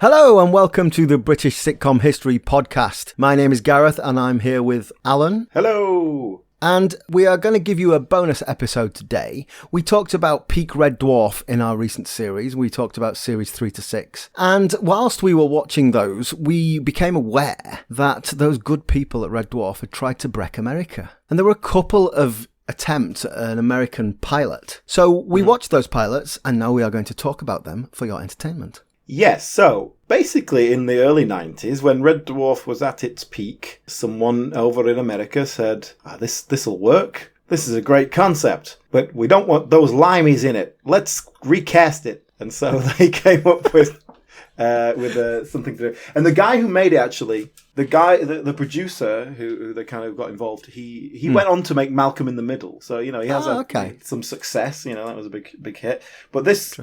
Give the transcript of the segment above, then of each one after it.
Hello and welcome to the British Sitcom History Podcast. My name is Gareth and I'm here with Alan. Hello! And we are going to give you a bonus episode today. We talked about peak Red Dwarf in our recent series. We talked about series 3 to 6. And whilst we were watching those, we became aware that those good people at Red Dwarf had tried to wreck America. And there were a couple of attempts at an American pilot. So we watched those pilots and now we are going to talk about them for your entertainment. Yes, so basically in the early 90s, when Red Dwarf was at its peak, someone over in America said, this'll work. This is a great concept, but we don't want those limeys in it. Let's recast it. And so they came up with something to do. And the guy who made it, actually, the producer who they kind of got involved, he went on to make Malcolm in the Middle. So, he has some success. That was a big hit. But this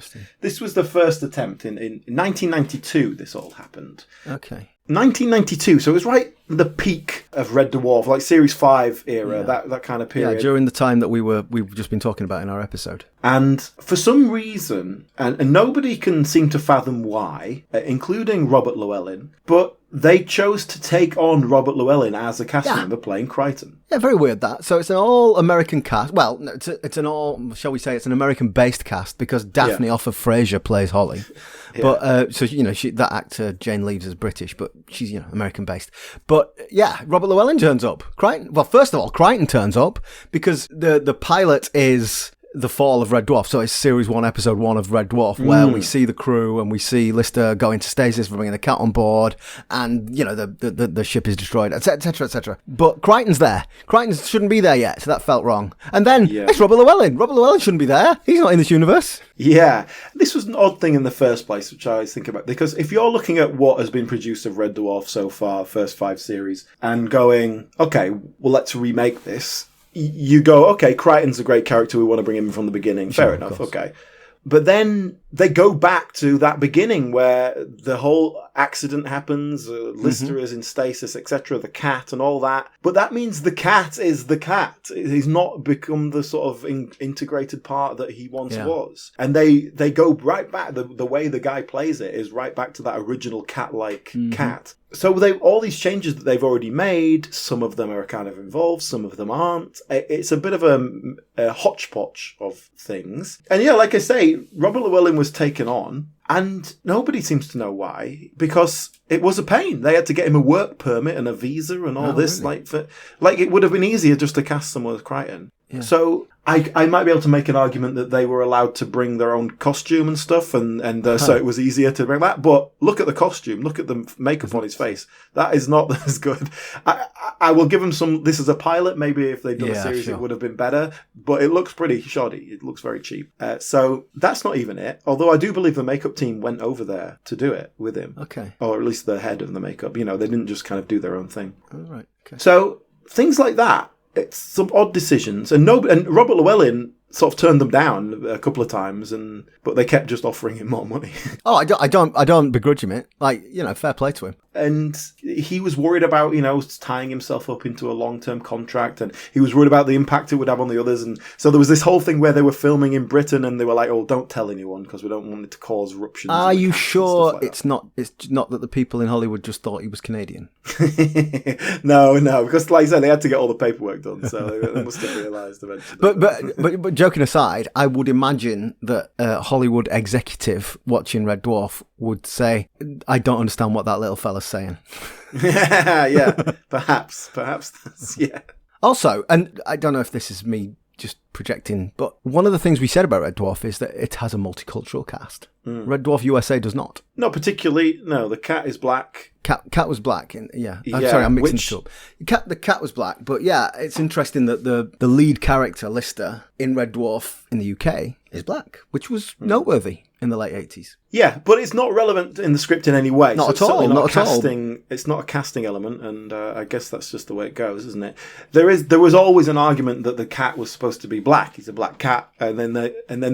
was the first attempt. In 1992, this all happened. Okay. 1992, so it was right at the peak of Red Dwarf, like Series 5 era, that kind of period. Yeah, during the time that we've just been talking about in our episode. And for some reason, and nobody can seem to fathom why, including Robert Llewellyn, but they chose to take on Robert Llewellyn as a cast member playing Crichton. Yeah, very weird that. So it's an all-American cast. Well, it's an an American-based cast because Daphne off of Frasier plays Holly. Yeah. But, that actor, Jane Leeves, is British, but she's, American-based. But, yeah, Robert Llewellyn turns up. First of all, Crichton turns up because the pilot is the fall of Red Dwarf. So it's series 1, episode 1 of Red Dwarf, where we see the crew and we see Lister go into stasis for bringing the cat on board, and the ship is destroyed, etc., etc. But Crichton's there. Crichton shouldn't be there yet, so that felt wrong. And then it's Robert Llewellyn. Robert Llewellyn shouldn't be there. He's not in this universe. Yeah, this was an odd thing in the first place, which I always think about, because if you're looking at what has been produced of Red Dwarf so far, first 5 series, and going, okay, well, let's remake this. You go, okay, Crichton's a great character, we want to bring him in from the beginning. Fair enough, okay. But then they go back to that beginning where the whole accident happens, Lister is in stasis, etc., the cat and all that. But that means the cat is the cat. He's not become the sort of integrated part that he once was. And they go right back, the way the guy plays it is right back to that original cat-like cat. So all these changes that they've already made, some of them are kind of involved, some of them aren't. It's a bit of a hodgepodge of things. And yeah, like I say, Robert Llewellyn was taken on, and nobody seems to know why, because it was a pain. They had to get him a work permit and a visa and all this. Really? Like it would have been easier just to cast someone with Crichton. Yeah. So I might be able to make an argument that they were allowed to bring their own costume and stuff, and so it was easier to bring that. But look at the costume, look at the makeup on his face. That is not as good. I will give him some. This is a pilot. Maybe if they'd done a series, it would have been better. But it looks pretty shoddy. It looks very cheap. So that's not even it. Although I do believe the makeup team went over there to do it with him. Okay. Or at least the head of the makeup. They didn't just kind of do their own thing. All right. Okay. So things like that. It's some odd decisions, and Robert Llewellyn sort of turned them down a couple of times, but they kept just offering him more money. Oh, I don't begrudge him it. Fair play to him. And he was worried about, tying himself up into a long-term contract, and he was worried about the impact it would have on the others. And so there was this whole thing where they were filming in Britain, and they were like, "Oh, don't tell anyone because we don't want it to cause ruptures." Are you sure it's not that the people in Hollywood just thought he was Canadian? No, because like I said, they had to get all the paperwork done, so they must have realised eventually. But joking aside, I would imagine that a Hollywood executive watching Red Dwarf would say, "I don't understand what that little fella's saying." Yeah, perhaps, yeah. Also, and I don't know if this is me just projecting, but one of the things we said about Red Dwarf is that it has a multicultural cast. Red Dwarf USA does not. Not particularly. No, the cat is black. Cat was black. I'm sorry, I'm mixing it up. The cat was black, but yeah, it's interesting that the lead character, Lister, in Red Dwarf in the UK is black, which was noteworthy in the late 80s. Yeah, but it's not relevant in the script in any way. Not at all. It's not a casting element, and I guess that's just the way it goes, isn't it? There was always an argument that the cat was supposed to be black. He's a black cat, and then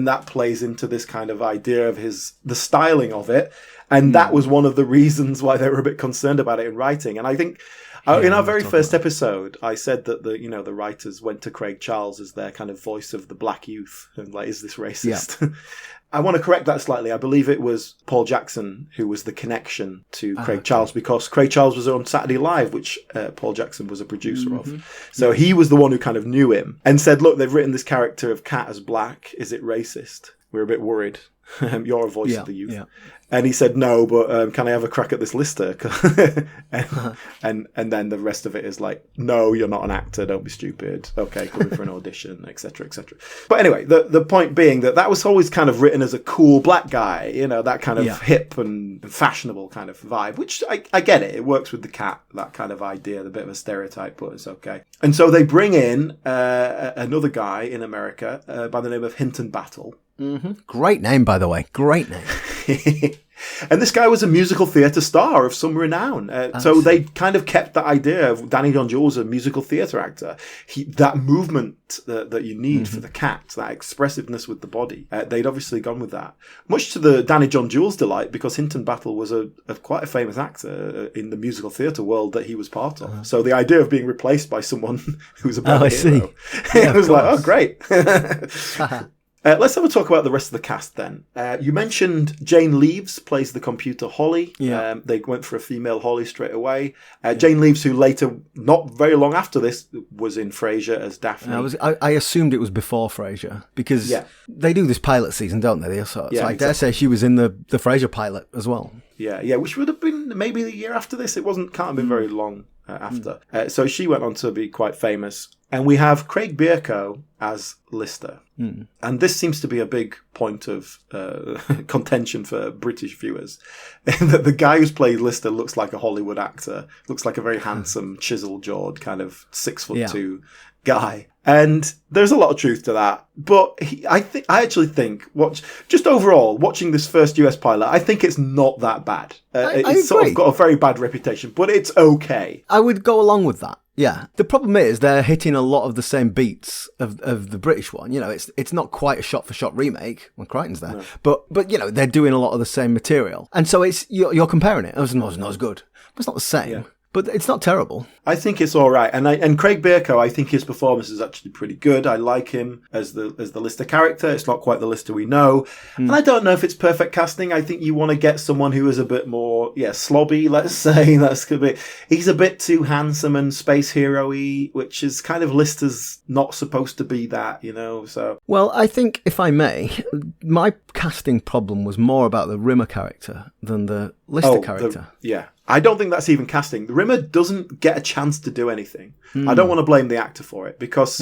that plays into this kind of idea of the styling of it, and that was one of the reasons why they were a bit concerned about it in writing. And I think In our very first episode, I said that the writers went to Craig Charles as their kind of voice of the black youth, and like, is this racist? Yeah. I want to correct that slightly. I believe it was Paul Jackson who was the connection to Craig Charles, because Craig Charles was on Saturday Live, which Paul Jackson was a producer of. So he was the one who kind of knew him and said, look, they've written this character of Cat as black. Is it racist? We're a bit worried. You're a voice of the youth. Yeah. And he said, no, but can I have a crack at this Lister? and then the rest of it is like, no, you're not an actor. Don't be stupid. Okay, come in for an audition, etc., etc. But anyway, the point being that was always kind of written as a cool black guy, that kind of hip and fashionable kind of vibe, which I get it. It works with the Cat, that kind of idea, the bit of a stereotype, but it's okay. And so they bring in another guy in America by the name of Hinton Battle. Mm-hmm. Great name, by the way. Great name. And this guy was a musical theatre star of some renown. So they kind of kept that idea of Danny John Jules, a musical theatre actor. That movement that you need for the Cat, that expressiveness with the body, they'd obviously gone with that. Much to the Danny John Jules' delight, because Hinton Battle was quite a famous actor in the musical theatre world that he was part of. So the idea of being replaced by someone who was a bad hero, it was like, oh, great. Let's have a talk about the rest of the cast then. You mentioned Jane Leeves plays the computer Holly. Yeah. They went for a female Holly straight away. Jane Leeves, who later, not very long after this, was in Frasier as Daphne. I assumed it was before Frasier, because they do this pilot season, don't they? So I dare say she was in the Frasier pilot as well. Yeah, which would have been maybe the year after this. Can't have been very long after. So she went on to be quite famous. And we have Craig Bierko as Lister. And this seems to be a big point of contention for British viewers. That the guy who's played Lister looks like a Hollywood actor, looks like a very handsome, chisel-jawed, kind of 6'2" guy. And there's a lot of truth to that. But I actually think, just overall, watching this first US pilot, I think it's not that bad. It's sort of got a very bad reputation, but it's okay. I would go along with that. Yeah. The problem is they're hitting a lot of the same beats of the British one. It's not quite a shot-for-shot remake when Crichton's there. No. But they're doing a lot of the same material. And so you're comparing it. It's not as good. But it's not the same. Yeah. But it's not terrible. I think it's all right. And Craig Bierko, I think his performance is actually pretty good. I like him as the Lister character. It's not quite the Lister we know. And I don't know if it's perfect casting. I think you want to get someone who is a bit more, slobby, let's say. He's a bit too handsome and space hero-y, which is kind of Lister's not supposed to be that, so. Well, I think, if I may, my casting problem was more about the Rimmer character than the Lister character. I don't think that's even casting. Rimmer doesn't get a chance to do anything. I don't want to blame the actor for it, because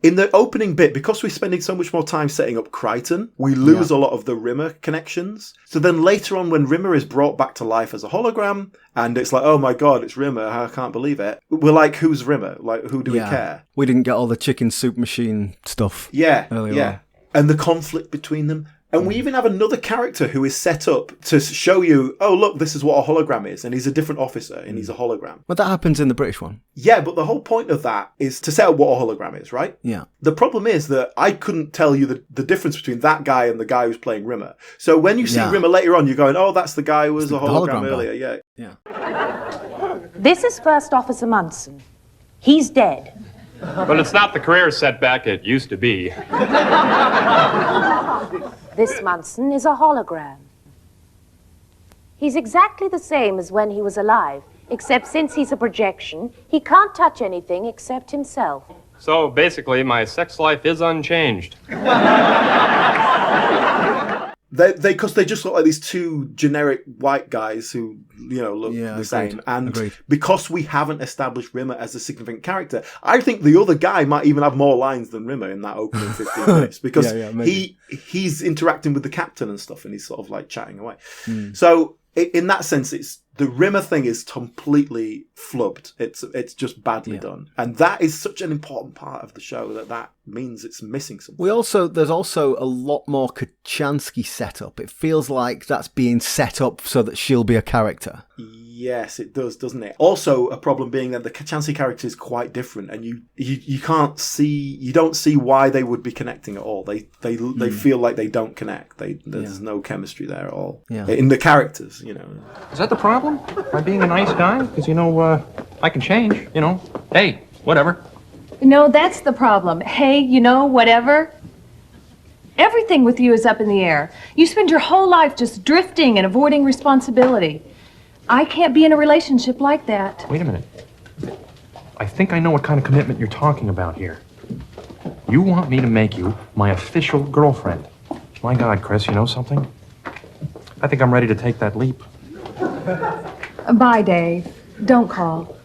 in the opening bit, because we're spending so much more time setting up Crichton, we lose a lot of the Rimmer connections. So then later on, when Rimmer is brought back to life as a hologram, and it's like, oh my God, it's Rimmer, I can't believe it. We're like, who's Rimmer? Like, who do we care? We didn't get all the chicken soup machine stuff. Earlier on. And the conflict between them. And we even have another character who is set up to show you, oh, look, this is what a hologram is. And he's a different officer and he's a hologram. But that happens in the British one. Yeah, but the whole point of that is to set up what a hologram is, right? Yeah. The problem is that I couldn't tell you the difference between that guy and the guy who's playing Rimmer. So when you see Rimmer later on, you're going, oh, that's the guy who was a hologram earlier. Yeah. This is First Officer Munson. He's dead. But it's not the career setback it used to be. This Munson is a hologram. He's exactly the same as when he was alive, except since he's a projection, he can't touch anything except himself. So basically, my sex life is unchanged. Because they just look like these two generic white guys who, look the same. And because we haven't established Rimmer as a significant character, I think the other guy might even have more lines than Rimmer in that opening 15 minutes. Because he's interacting with the captain and stuff, and he's sort of like chatting away. So in that sense, the Rimmer thing is completely flubbed. It's just badly done. And that is such an important part of the show that means it's missing something. There's also a lot more Kachansky setup. It feels like that's being set up so that she'll be a character. Yes, it does, doesn't it? Also, a problem being that the Kachansky character is quite different, and you don't see why they would be connecting at all. They feel like they don't connect. There's no chemistry there at all in the characters. Is that the problem? By being a nice guy? Because I can change, you know. Hey, whatever. No, that's the problem. Hey, you know, whatever. Everything with you is up in the air. You spend your whole life just drifting and avoiding responsibility. I can't be in a relationship like that. Wait a minute. I think I know what kind of commitment you're talking about here. You want me to make you my official girlfriend. My God, Chris, you know something? I think I'm ready to take that leap. Bye, Dave. Don't call.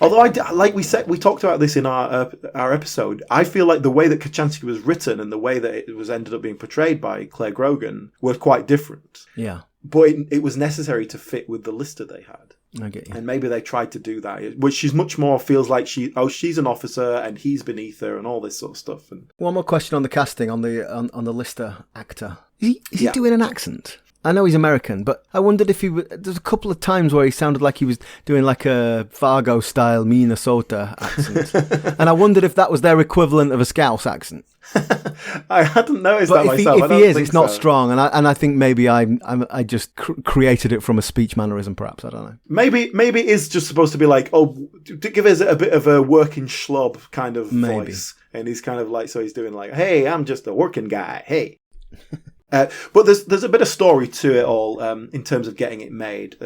Although, like we said, we talked about this in our episode. I feel like the way that Kochanski was written and the way that it was ended up being portrayed by Claire Grogan were quite different. Yeah. But it was necessary to fit with the Lister they had. I get you. And maybe they tried to do that, which she's much more feels like she's an officer and he's beneath her and all this sort of stuff. And one more question on the casting on the Lister actor. Is he doing an accent? I know he's American, but I wondered if there's a couple of times where he sounded like he was doing like a Fargo-style Minnesota accent. And I wondered if that was their equivalent of a Scouse accent. I hadn't noticed but that myself. If he is, it's not strong. And I think maybe I just created it from a speech mannerism, perhaps. I don't know. Maybe it is just supposed to be like, to give us a bit of a working schlub kind of voice. And he's kind of like, so he's doing like, hey, I'm just a working guy. Hey. But there's a bit of story to it all in terms of getting it made.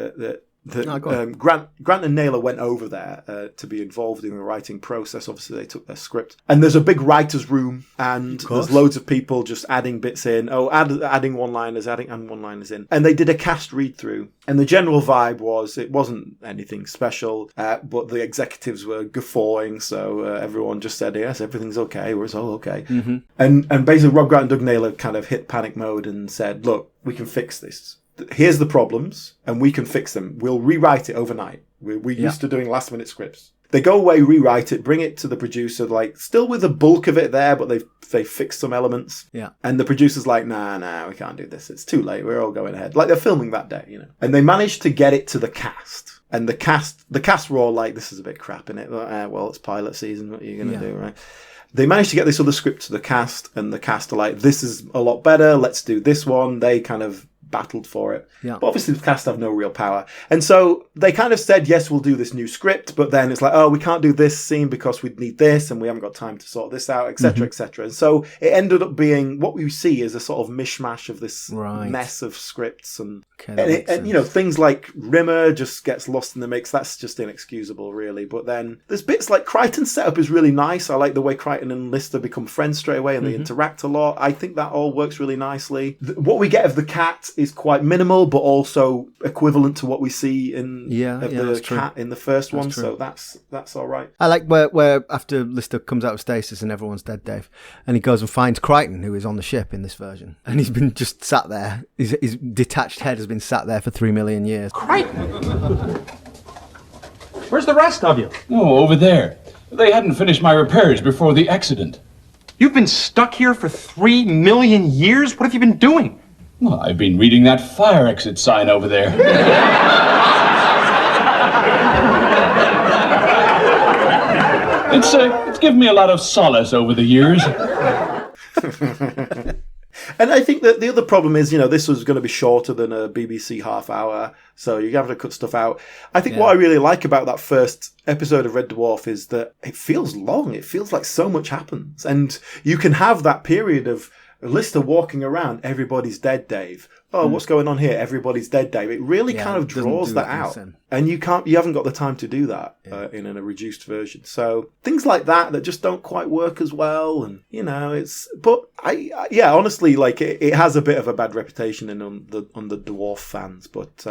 Grant and Naylor went over there to be involved in the writing process. Obviously, they took their script. And there's a big writer's room, and there's loads of people just adding bits in. Adding one-liners, adding one-liners in. And they did a cast read-through. And the general vibe was, it wasn't anything special, but the executives were guffawing, so everyone just said, yes, everything's okay, we're all okay. Mm-hmm. And basically, Rob Grant and Doug Naylor kind of hit panic mode and said, look, we can fix this. Here's the problems, and we can fix them. We'll rewrite it overnight. We're used to doing last-minute scripts. They go away, rewrite it, bring it to the producer, like, still with the bulk of it there, but they fixed some elements. Yeah. And the producer's like, nah, we can't do this. It's too late. We're all going ahead. Like, they're filming that day, you know. And they managed to get it to the cast. And the cast were all like, this is a bit crap, innit? Well, it's pilot season. What are you going to do, right? They managed to get this other script to the cast, and the cast are like, this is a lot better. Let's do this one. They kind of battled for it. Yeah. But obviously the cast have no real power. And so they kind of said, yes, we'll do this new script, but then it's like, oh, we can't do this scene because we'd need this and we haven't got time to sort this out, etc., etc. And so it ended up being, what we see is a sort of mishmash of this mess of scripts and you know, things like Rimmer just gets lost in the mix. That's just inexcusable, really. But then there's bits like Crichton's setup is really nice. I like the way Crichton and Lister become friends straight away and they interact a lot. I think that all works really nicely. What we get of the cat is quite minimal, but also equivalent to what we see in the cat in the first one. So that's all right. I like where after Lister comes out of stasis and everyone's dead, Dave, and he goes and finds Crichton, who is on the ship in this version, and he's been just sat there. His detached head has been sat there for 3 million years. Crichton! Where's the rest of you? Oh, over there. They hadn't finished my repairs before the accident. You've been stuck here for 3 million years? What have you been doing? Well, I've been reading that fire exit sign over there. It's given me a lot of solace over the years. And I think that the other problem is, you know, this was going to be shorter than a BBC half hour, so you have to cut stuff out. I think what I really like about that first episode of Red Dwarf is that it feels long. It feels like so much happens. And you can have that period of Lister walking around, everybody's dead, Dave. Oh, what's going on here? Everybody's dead, Dave. It really kind of draws that out. And you haven't got the time to do that in a reduced version. So things like that just don't quite work as well. And, you know, honestly, like it has a bit of a bad reputation on the Dwarf fans, but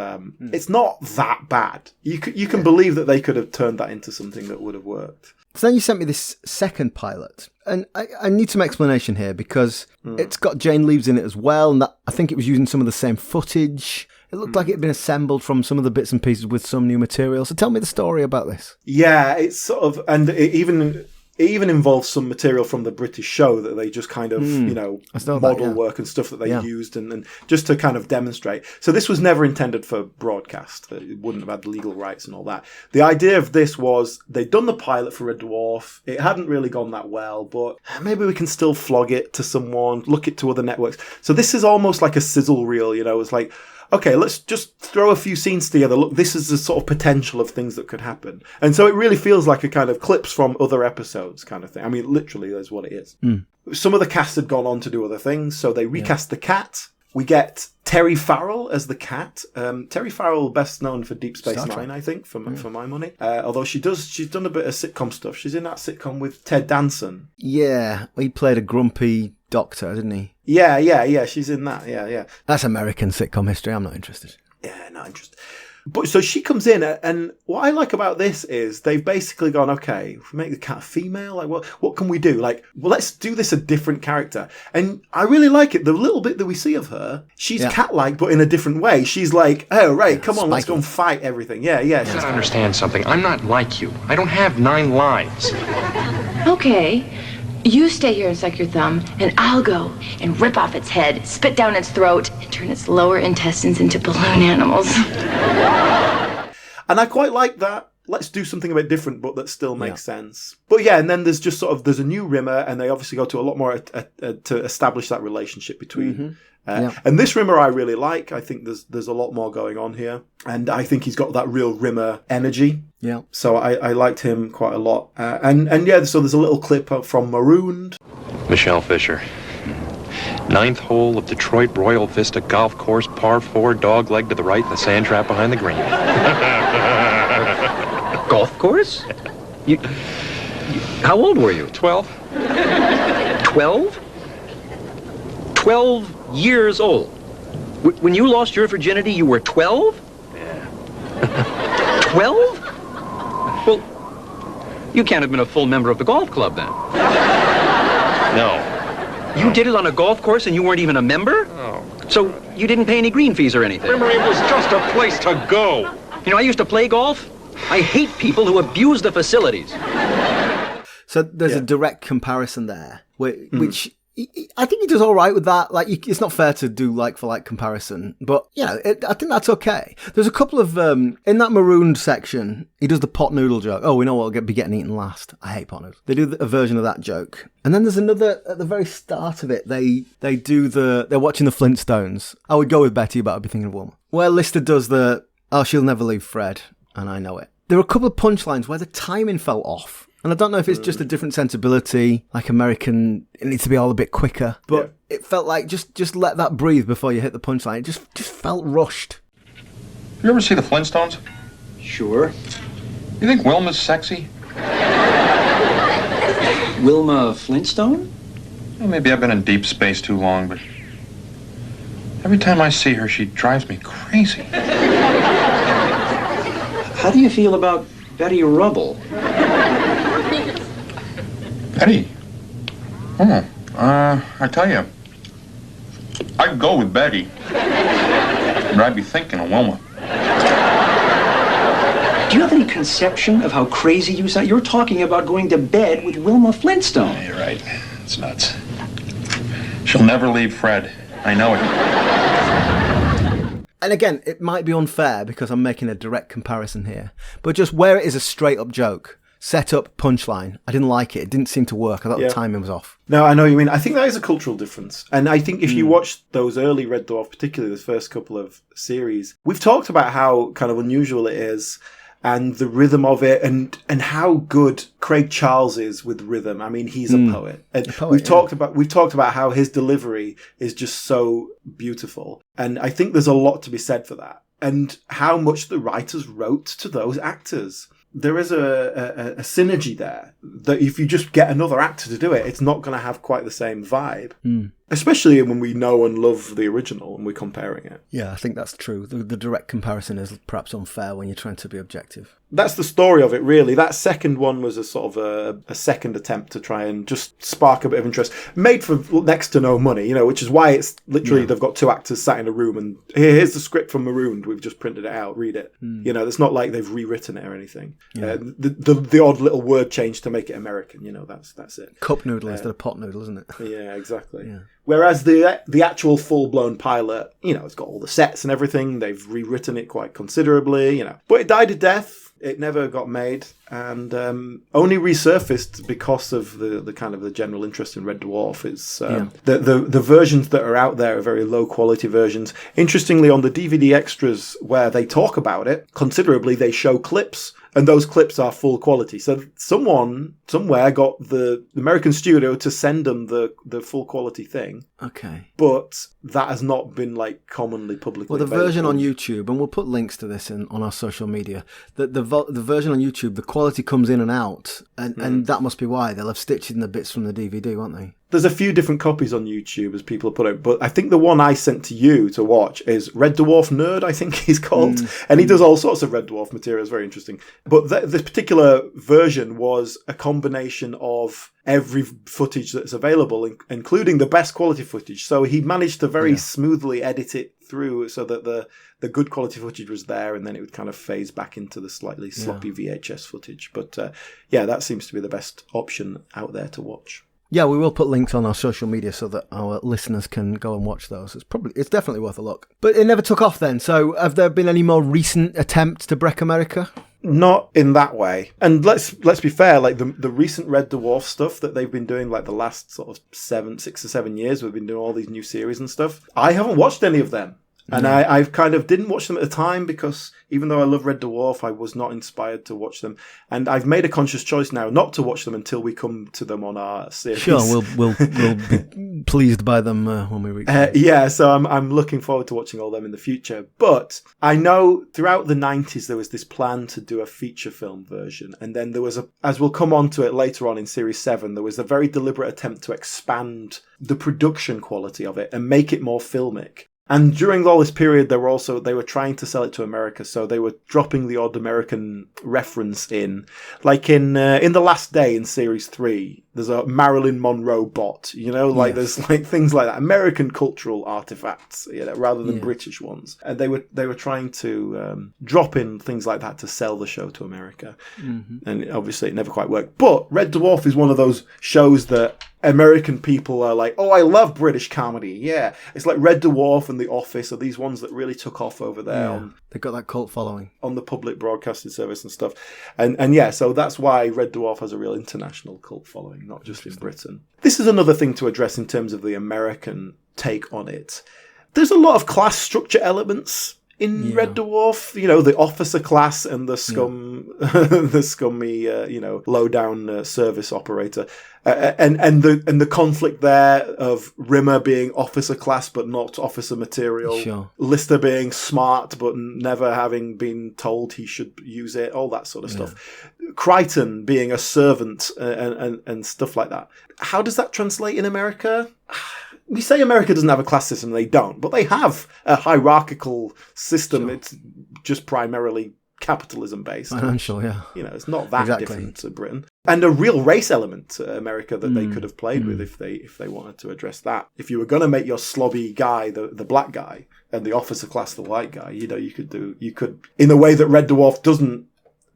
it's not that bad. You can believe that they could have turned that into something that would have worked. So then you sent me this second pilot, and I need some explanation here because it's got Jane Leeves in it as well, and I think it was using some of the same footage. It looked like it had been assembled from some of the bits and pieces with some new material. So tell me the story about this. Yeah, it's sort of, and it even involves some material from the British show that they just kind of, you know, model work and stuff that they used and just to kind of demonstrate. So this was never intended for broadcast. It wouldn't have had legal rights and all that. The idea of this was they'd done the pilot for Red Dwarf. It hadn't really gone that well, but maybe we can still flog it to someone, look it to other networks. So this is almost like a sizzle reel, you know. It's like, okay, let's just throw a few scenes together. Look, this is the sort of potential of things that could happen. And so it really feels like a kind of clips from other episodes kind of thing. I mean, literally, that's what it is. Some of the cast had gone on to do other things, so they recast the cat. We get Terry Farrell as the cat. Terry Farrell, best known for Deep Space Nine, I think, for my money. Although she's done a bit of sitcom stuff. She's in that sitcom with Ted Danson. Yeah, he played a grumpy doctor, didn't he? Yeah. She's in that. Yeah. That's American sitcom history. I'm not interested. Yeah, not interested. But so she comes in, and what I like about this is they've basically gone, okay, if we make the cat a female, like what can we do? Like, well, let's do this a different character. And I really like it. The little bit that we see of her, she's cat-like, but in a different way. She's like, oh, right, come on, let's go and fight everything. Yeah. You gotta understand something. I'm not like you. I don't have 9 lives. Okay. You stay here and suck your thumb, and I'll go and rip off its head, spit down its throat, and turn its lower intestines into balloon animals. And I quite like that. Let's do something a bit different, but that still makes sense. But yeah, and then there's just there's a new Rimmer, and they obviously go to a lot more to establish that relationship between. And this Rimmer I really like. I think there's a lot more going on here, and I think he's got that real Rimmer energy. Yeah. So I liked him quite a lot. And yeah, so there's a little clip from Marooned. Michelle Fisher. 9th hole of Detroit Royal Vista Golf Course, par 4, dog leg to the right, and the sand trap behind the green. Golf course? How old were you? 12. 12? 12 years old. When you lost your virginity, you were 12? Yeah. 12? Well, you can't have been a full member of the golf club then. No. You did it on a golf course and you weren't even a member? Oh. So you didn't pay any green fees or anything? Remember, it was just a place to go. You know, I used to play golf. I hate people who abuse the facilities. So there's a direct comparison there, which I think he does all right with that. Like, it's not fair to do like-for-like comparison, but, I think that's okay. There's a couple of, in that Marooned section, he does the pot noodle joke. Oh, we know what'll be getting eaten last. I hate pot noodles. They do a version of that joke. And then there's another, at the very start of it, they're watching the Flintstones. I would go with Betty, but I'd be thinking of Wilma. Where Lister does she'll never leave Fred, and I know it. There were a couple of punchlines where the timing fell off. And I don't know if it's just a different sensibility, like American, it needs to be all a bit quicker. But it felt like just let that breathe before you hit the punchline. It just felt rushed. You ever see the Flintstones? Sure. You think Wilma's sexy? Wilma Flintstone? Well, maybe I've been in deep space too long, but every time I see her, she drives me crazy. How do you feel about Betty Rubble? Betty? I tell you, I'd go with Betty, but I'd be thinking of Wilma. Do you have any conception of how crazy you sound? You're talking about going to bed with Wilma Flintstone. Yeah, you're right. It's nuts. She'll never leave Fred. I know it. And again, it might be unfair because I'm making a direct comparison here, but just where it is a straight-up joke, set up, punchline, I didn't like it. It didn't seem to work. I thought the timing was off. No, I know what you mean. I think that is a cultural difference. And I think if you watch those early Red Dwarf, particularly the first couple of series, we've talked about how kind of unusual it is and the rhythm of it and how good Craig Charles is with rhythm. I mean, he's a poet. And we've talked about how his delivery is just so beautiful. And I think there's a lot to be said for that. And how much the writers wrote to those actors. There is a synergy there that if you just get another actor to do it, it's not going to have quite the same vibe. Especially when we know and love the original and we're comparing it. Yeah, I think that's true. The direct comparison is perhaps unfair when you're trying to be objective. That's the story of it, really. That second one was a sort of a second attempt to try and just spark a bit of interest. Made for next to no money, which is why it's literally they've got 2 actors sat in a room and here's the script from Marooned. We've just printed it out. Read it. It's not like they've rewritten it or anything. Yeah. The odd little word change to make it American, that's it. Cup noodle instead of pot noodle, isn't it? Yeah, exactly. Yeah. Whereas the actual full-blown pilot, it's got all the sets and everything. They've rewritten it quite considerably, But it died a death. It never got made, and only resurfaced because of the kind of the general interest in Red Dwarf. It's the versions that are out there are very low quality versions. Interestingly, on the DVD extras where they talk about it considerably, they show clips. And those clips are full quality. So someone somewhere got the American studio to send them the full quality thing. Okay. But that has not been like commonly publicly Well, the available. version on YouTube, and we'll put links to this on our social media, the version on YouTube, the quality comes in and out, and that must be why. They'll have stitched in the bits from the DVD, won't they? There's a few different copies on YouTube as people put it, but I think the one I sent to you to watch is Red Dwarf Nerd, I think he's called. And he does all sorts of Red Dwarf material. It's very interesting. But this particular version was a combination of every footage that's available, including the best quality footage. So he managed to very smoothly edit it through so that the good quality footage was there, and then it would kind of phase back into the slightly sloppy VHS footage. But that seems to be the best option out there to watch. Yeah, we will put links on our social media so that our listeners can go and watch those. It's definitely worth a look. But it never took off then. So have there been any more recent attempts to Breck America? Not in that way. And let's be fair, like the recent Red Dwarf stuff that they've been doing, like the last sort of 6 or 7 years, we've been doing all these new series and stuff. I haven't watched any of them. And I kind of didn't watch them at the time because even though I love Red Dwarf, I was not inspired to watch them. And I've made a conscious choice now not to watch them until we come to them on our series. Sure, we'll be pleased by them when we reach them. So I'm looking forward to watching all them in the future. But I know throughout the 90s there was this plan to do a feature film version. And then there was, as we'll come on to it later on in Series 7, there was a very deliberate attempt to expand the production quality of it and make it more filmic. And during all this period, they were trying to sell it to America, so they were dropping the odd American reference in. Like in The Last Day in Series 3, there's a Marilyn Monroe bot, there's like things like that, American cultural artifacts, rather than British ones. And they were trying to drop in things like that to sell the show to America. Mm-hmm. And obviously it never quite worked. But Red Dwarf is one of those shows that American people are like, oh, I love British comedy. Yeah. It's like Red Dwarf and The Office are these ones that really took off over there. They've got that cult following. On the public broadcasting service and stuff. And so that's why Red Dwarf has a real international cult following, not just in Britain. This is another thing to address in terms of the American take on it. There's a lot of class structure elements in Red Dwarf, the officer class and the the scummy, low-down service operator, and the conflict there of Rimmer being officer class but not officer material, Lister being smart but never having been told he should use it, all that sort of stuff. Crichton being a servant and stuff like that. How does that translate in America? We say America doesn't have a class system, they don't, but they have a hierarchical system. Sure. It's just primarily capitalism based. Financial, yeah. It's not that different to Britain. And a real race element to America that they could have played with if they wanted to address that. If you were going to make your slobby guy the black guy and the officer class the white guy, you could in a way that Red Dwarf doesn't,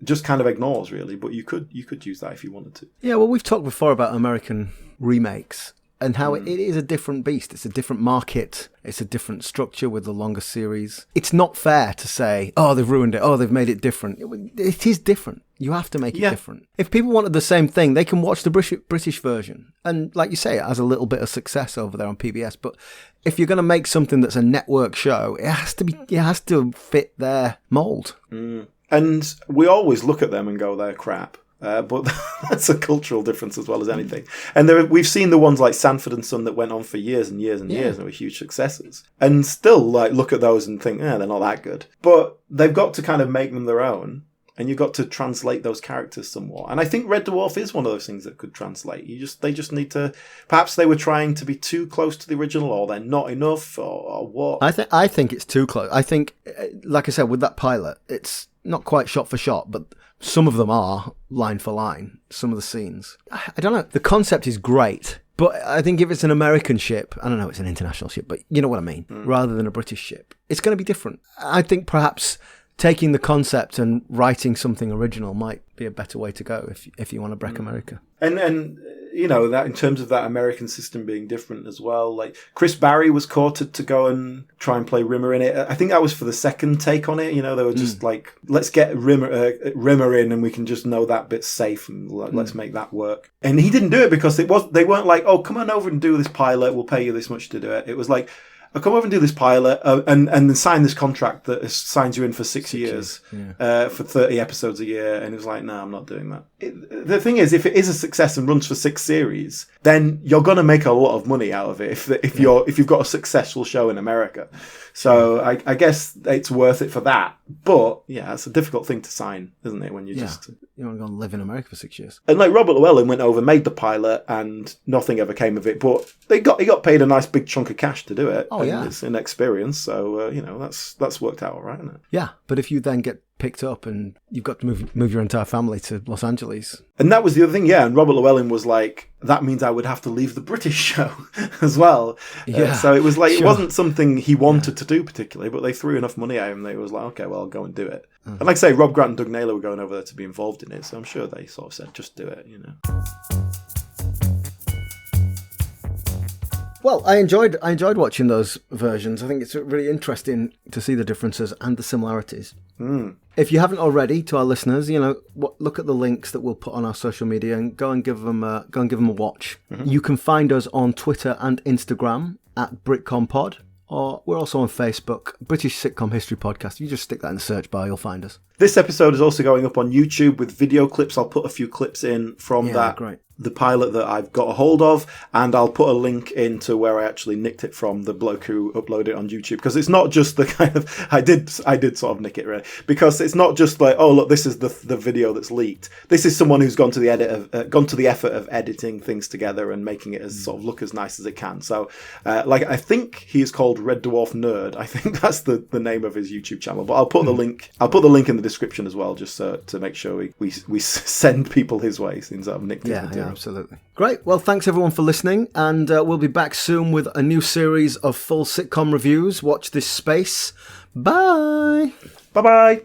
just kind of ignores really, but you could use that if you wanted to. Yeah, well, we've talked before about American remakes. And how it is a different beast. It's a different market. It's a different structure with the longer series. It's not fair to say, oh, they've ruined it. Oh, they've made it different. It is different. You have to make it different. If people wanted the same thing, they can watch the British version. And like you say, it has a little bit of success over there on PBS. But if you're going to make something that's a network show, it has to fit their mould. And we always look at them and go, they're crap. But that's a cultural difference as well as anything. And we've seen the ones like Sanford and Son that went on for years and years and years and were huge successes. And still, look at those and think, they're not that good. But they've got to kind of make them their own. And you've got to translate those characters somewhat. And I think Red Dwarf is one of those things that could translate. They just need to... Perhaps they were trying to be too close to the original, or they're not enough, or what. I think it's too close. I think, like I said, with that pilot, it's not quite shot for shot, but... Some of them are line for line, some of the scenes. I don't know. The concept is great, but I think if it's an American ship, I don't know, it's an international ship, but you know what I mean, rather than a British ship, it's going to be different. I think perhaps taking the concept and writing something original might be a better way to go if you want to Breck America. And you know, that in terms of that American system being different as well. Like Chris Barry was courted to go and try and play Rimmer in it. I think that was for the second take on it. You know, they were just like, let's get Rimmer in, and we can just know that bit's safe, and let's make that work. And he didn't do it because they weren't like, oh, come on over and do this pilot. We'll pay you this much to do it. It was like, I'll come over and do this pilot and then sign this contract that signs you in for 6 years, for 30 episodes a year. And he was like, no, I'm not doing that. The thing is, if it is a success and runs for 6 series, then you're going to make a lot of money out of it if you've got a successful show in America. So I guess it's worth it for that. But yeah, it's a difficult thing to sign, isn't it? When you just... You want to go and live in America for 6 years. And like Robert Llewellyn went over, made the pilot, and nothing ever came of it. But he got paid a nice big chunk of cash to do it. Oh, yeah. It's an experience. So, you know, that's worked out all right, isn't it? Yeah, but if you then get picked up and you've got to move your entire family to Los Angeles. And that was the other thing, yeah. And Robert Llewellyn was like, that means I would have to leave the British show as well. Yeah, so it was like, sure. It wasn't something he wanted to do particularly, but they threw enough money at him that it was like, okay, well, I'll go and do it. And like I say, Rob Grant and Doug Naylor were going over there to be involved in it, so I'm sure they sort of said, just do it, you know. Well, I enjoyed watching those versions. I think it's really interesting to see the differences and the similarities. If you haven't already, to our listeners, you know, look at the links that we'll put on our social media and go and give them a watch. You can find us on Twitter and Instagram at BritComPod, or we're also on Facebook, British Sitcom History Podcast. You just stick that in the search bar, you'll find us. This episode is also going up on YouTube with video clips. I'll put a few clips in from the pilot that I've got a hold of, and I'll put a link into where I actually nicked it from, the bloke who uploaded it on YouTube, because it's not just the kind of I did sort of nick it, really, because it's not just like, oh look, this is the video that's leaked. This is someone who's gone to the effort of editing things together and making it as sort of look as nice as it can. So like I think he is called Red Dwarf Nerd. I think that's the name of his YouTube channel, but I'll put the link in the description as well, just to make sure we send people his way, since I've nicked his material. Yeah, absolutely. Great. Well, thanks everyone for listening, and we'll be back soon with a new series of full sitcom reviews. Watch this space. Bye. Bye-bye.